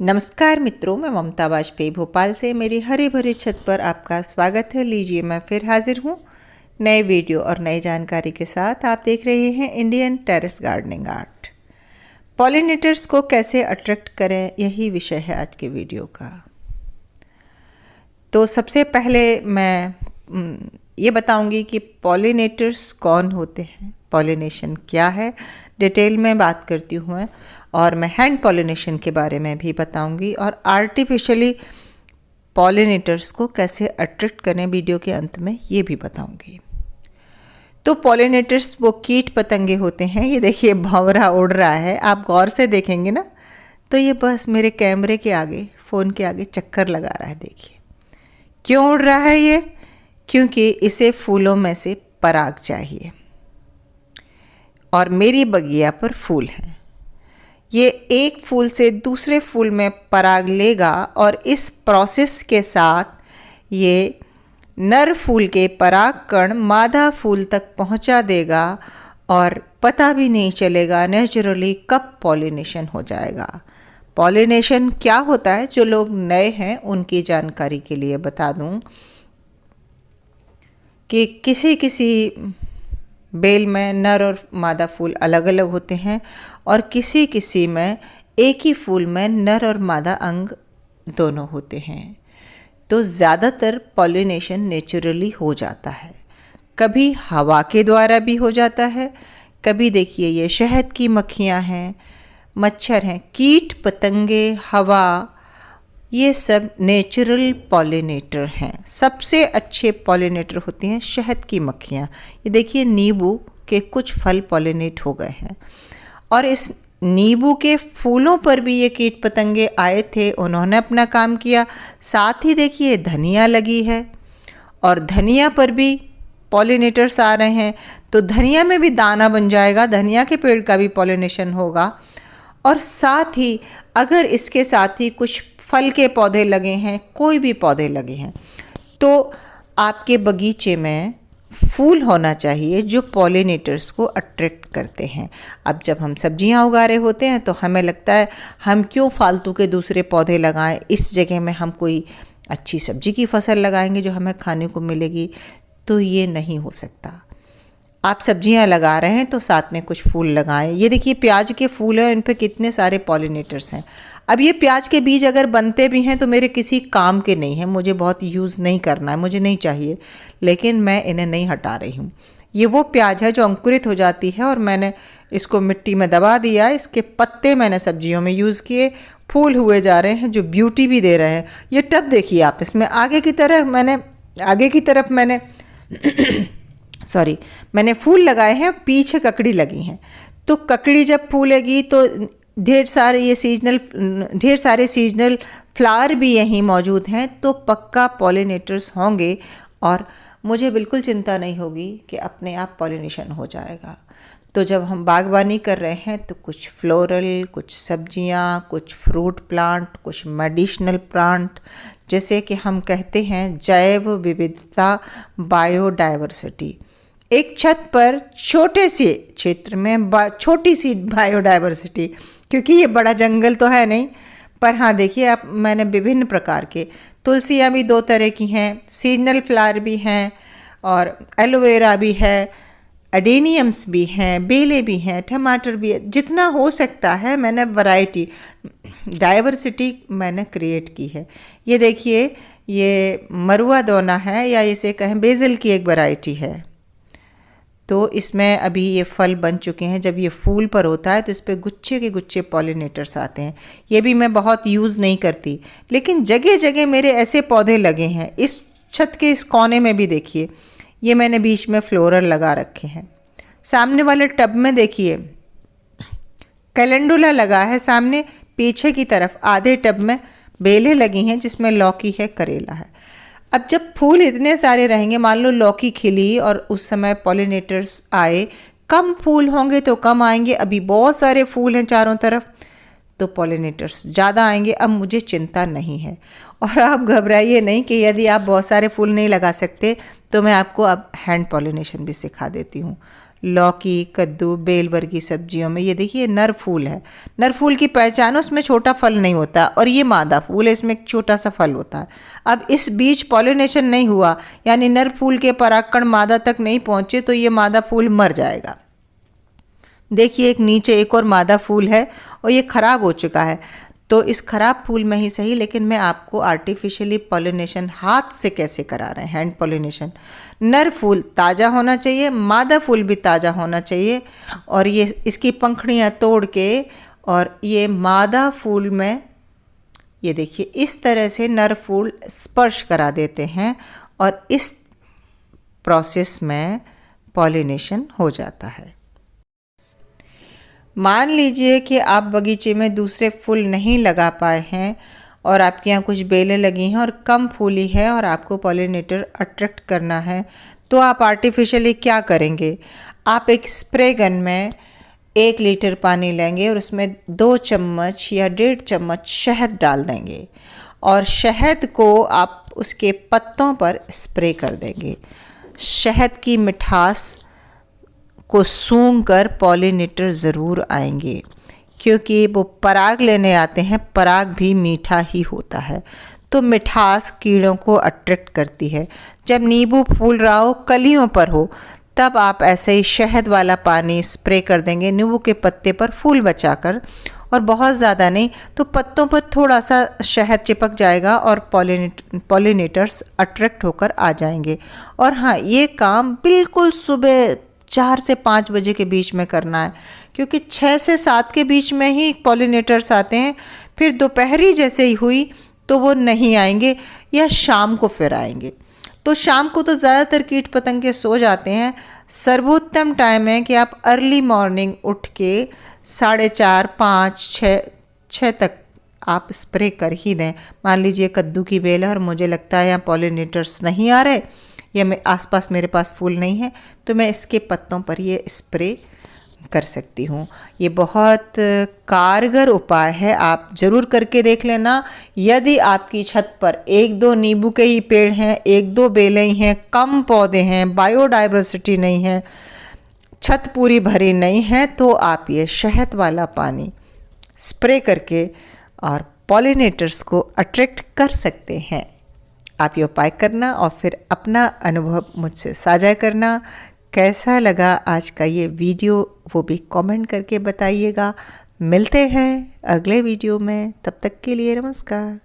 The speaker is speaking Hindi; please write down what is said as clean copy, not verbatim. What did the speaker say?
नमस्कार मित्रों, मैं ममता वाजपेयी भोपाल से मेरी हरे भरे छत पर आपका स्वागत है। लीजिए, मैं फिर हाजिर हूँ नए वीडियो और नई जानकारी के साथ। आप देख रहे हैं Indian terrace gardening art. Pollinators को कैसे अट्रैक्ट करें, यही विषय है आज के वीडियो का। तो सबसे पहले मैं ये बताऊंगी कि पॉलिनेटर्स कौन होते हैं, पॉलिनेशन क्या है, डिटेल में बात करती हूँ और मैं हैंड पॉलिनेशन के बारे में भी बताऊंगी और आर्टिफिशियली पॉलिनेटर्स को कैसे अट्रैक्ट करें वीडियो के अंत में ये भी बताऊंगी। तो पॉलिनेटर्स वो कीट पतंगे होते हैं। ये देखिए भंवरा उड़ रहा है, आप गौर से देखेंगे ना तो ये बस मेरे कैमरे के आगे, फ़ोन के आगे चक्कर लगा रहा है। देखिए क्यों उड़ रहा है ये, क्योंकि इसे फूलों में से पराग चाहिए और मेरी बगिया पर फूल हैं। ये एक फूल से दूसरे फूल में पराग लेगा और इस प्रोसेस के साथ ये नर फूल के पराग कण मादा फूल तक पहुंचा देगा और पता भी नहीं चलेगा नेचुरली कब पॉलिनेशन हो जाएगा। पॉलिनेशन क्या होता है, जो लोग नए हैं उनकी जानकारी के लिए बता दूं कि किसी किसी बेल में नर और मादा फूल अलग अलग होते हैं और किसी किसी में एक ही फूल में नर और मादा अंग दोनों होते हैं। तो ज़्यादातर पॉलिनेशन नेचुरली हो जाता है, कभी हवा के द्वारा भी हो जाता है, कभी देखिए ये शहद की मक्खियाँ हैं, मच्छर हैं, कीट पतंगे, हवा, ये सब नेचुरल पॉलिनेटर हैं। सबसे अच्छे पॉलिनेटर होती हैं शहद की मक्खियाँ। ये देखिए नींबू के कुछ फल पॉलिनेट हो गए हैं और इस नींबू के फूलों पर भी ये कीट पतंगे आए थे, उन्होंने अपना काम किया। साथ ही देखिए धनिया लगी है और धनिया पर भी पॉलिनेटर्स आ रहे हैं, तो धनिया में भी दाना बन जाएगा, धनिया के पेड़ का भी पॉलिनेशन होगा। और साथ ही अगर इसके साथ ही कुछ फल के पौधे लगे हैं, कोई भी पौधे लगे हैं, तो आपके बगीचे में फूल होना चाहिए जो पॉलिनेटर्स को अट्रैक्ट करते हैं। अब जब हम सब्जियां उगा रहे होते हैं तो हमें लगता है हम क्यों फालतू के दूसरे पौधे लगाएं, इस जगह में हम कोई अच्छी सब्जी की फसल लगाएंगे जो हमें खाने को मिलेगी। तो ये नहीं हो सकता। आप सब्जियां लगा रहे हैं तो साथ में कुछ फूल लगाएं। ये देखिए प्याज के फूल हैं, इन पे कितने सारे पॉलिनेटर्स हैं। अब ये प्याज के बीज अगर बनते भी हैं तो मेरे किसी काम के नहीं हैं, मुझे बहुत यूज़ नहीं करना है, मुझे नहीं चाहिए, लेकिन मैं इन्हें नहीं हटा रही हूँ। ये वो प्याज है जो अंकुरित हो जाती है और मैंने इसको मिट्टी में दबा दिया। इसके पत्ते मैंने सब्जियों में यूज़ किए, फूल हुए जा रहे हैं जो ब्यूटी भी दे रहे हैं। ये टब देखिए आप, इसमें आगे की तरफ मैंने मैंने फूल लगाए हैं, पीछे ककड़ी लगी हैं। तो ककड़ी जब फूलेगी तो ढेर सारे सीजनल फ्लावर भी यहीं मौजूद हैं, तो पक्का पॉलिनेटर्स होंगे और मुझे बिल्कुल चिंता नहीं होगी कि अपने आप पॉलिनेशन हो जाएगा। तो जब हम बागवानी कर रहे हैं तो कुछ फ्लोरल, कुछ सब्जियां, कुछ फ्रूट प्लांट, कुछ मेडिसिनल प्लांट, जैसे कि हम कहते हैं जैव विविधता, बायोडाइवर्सिटी। एक छत पर छोटे से क्षेत्र में छोटी सी बायोडाइवर्सिटी, क्योंकि ये बड़ा जंगल तो है नहीं, पर हाँ देखिए आप, मैंने विभिन्न प्रकार के तुलसियाँ भी 2 तरह की हैं, सीजनल फ्लावर भी हैं और एलोवेरा भी है, एडेनियम्स भी हैं, बेलें भी हैं, टमाटर भी है। जितना हो सकता है मैंने वैरायटी, डाइवर्सिटी मैंने क्रिएट की है। ये देखिए ये मरुआ दोना है या इसे कहें बेसिल की एक वैरायटी है। तो इसमें अभी ये फल बन चुके हैं। जब ये फूल पर होता है तो इस पर गुच्छे के गुच्छे पॉलिनेटर्स आते हैं। ये भी मैं बहुत यूज़ नहीं करती, लेकिन जगह जगह मेरे ऐसे पौधे लगे हैं। इस छत के इस कोने में भी देखिए, ये मैंने बीच में फ्लोरल लगा रखे हैं। सामने वाले टब में देखिए कैलेंडुला लगा है। सामने पीछे की तरफ आधे टब में बेलें लगी हैं जिसमें लौकी है, करेला है। अब जब फूल इतने सारे रहेंगे, मान लो लौकी खिली और उस समय पॉलिनेटर्स आए, कम फूल होंगे तो कम आएंगे। अभी बहुत सारे फूल हैं चारों तरफ, तो पॉलिनेटर्स ज़्यादा आएंगे। अब मुझे चिंता नहीं है और आप घबराइए नहीं कि यदि आप बहुत सारे फूल नहीं लगा सकते तो मैं आपको अब हैंड पॉलिनेशन भी सिखा देती हूँ। लौकी, कद्दू, बेल वर्गीय सब्जियों में। ये देखिए नर फूल है। नर फूल की पहचान, उसमें छोटा फल नहीं होता, और ये मादा फूल है, इसमें एक छोटा सा फल होता है। अब इस बीच पॉलिनेशन नहीं हुआ, यानी नर फूल के परागकण मादा तक नहीं पहुँचे, तो ये मादा फूल मर जाएगा। देखिए एक नीचे एक और मादा फूल है और ये खराब हो चुका है। तो इस खराब फूल में ही सही, लेकिन मैं आपको आर्टिफिशियली पॉलिनेशन हाथ से कैसे करा रहे हैं, हैंड पॉलिनेशन। नर फूल ताज़ा होना चाहिए, मादा फूल भी ताज़ा होना चाहिए, और ये इसकी पंखुड़ियाँ तोड़ के और ये मादा फूल में ये देखिए इस तरह से नर फूल स्पर्श करा देते हैं, और इस प्रोसेस में पॉलिनेशन हो जाता है। मान लीजिए कि आप बगीचे में दूसरे फूल नहीं लगा पाए हैं और आपके यहाँ कुछ बेलें लगी हैं और कम फूली है और आपको पॉलिनेटर अट्रैक्ट करना है, तो आप आर्टिफिशियली क्या करेंगे? आप एक स्प्रे गन में 1 लीटर पानी लेंगे और उसमें 2 चम्मच या 1.5 चम्मच शहद डाल देंगे, और शहद को आप उसके पत्तों पर स्प्रे कर देंगे। शहद की मिठास को सूंघ कर पॉलिनेटर ज़रूर आएंगे, क्योंकि वो पराग लेने आते हैं। पराग भी मीठा ही होता है, तो मिठास कीड़ों को अट्रैक्ट करती है। जब नींबू फूल रहा हो, कलियों पर हो, तब आप ऐसे ही शहद वाला पानी स्प्रे कर देंगे नींबू के पत्ते पर, फूल बचाकर, और बहुत ज़्यादा नहीं तो पत्तों पर थोड़ा सा शहद चिपक जाएगा और पॉलिनेटर्स अट्रैक्ट होकर आ जाएंगे। और हाँ, ये काम बिल्कुल सुबह 4 से 5 बजे के बीच में करना है, क्योंकि 6 से 7 के बीच में ही पॉलिनेटर्स आते हैं। फिर दोपहरी जैसे ही हुई तो वो नहीं आएंगे, या शाम को फिर आएंगे। तो शाम को तो ज़्यादातर कीट पतंगे सो जाते हैं। सर्वोत्तम टाइम है कि आप अर्ली मॉर्निंग उठ के 4:30, 5, 6 तक आप स्प्रे कर ही दें। मान लीजिए कद्दू की बेल है और मुझे लगता है यहाँ पॉलिनेटर्स नहीं आ रहे, या मैं आसपास मेरे पास फूल नहीं है, तो मैं इसके पत्तों पर ये स्प्रे कर सकती हूँ। ये बहुत कारगर उपाय है, आप ज़रूर करके देख लेना। यदि आपकी छत पर 1-2 नींबू के ही पेड़ हैं, 1-2 बेलें ही हैं, कम पौधे हैं, बायोडाइवर्सिटी नहीं है, छत पूरी भरी नहीं है, तो आप ये शहद वाला पानी स्प्रे करके और पॉलिनेटर्स को अट्रैक्ट कर सकते हैं। आप ये उपाय करना और फिर अपना अनुभव मुझसे साझा करना। कैसा लगा आज का ये वीडियो वो भी कमेंट करके बताइएगा। मिलते हैं अगले वीडियो में, तब तक के लिए नमस्कार।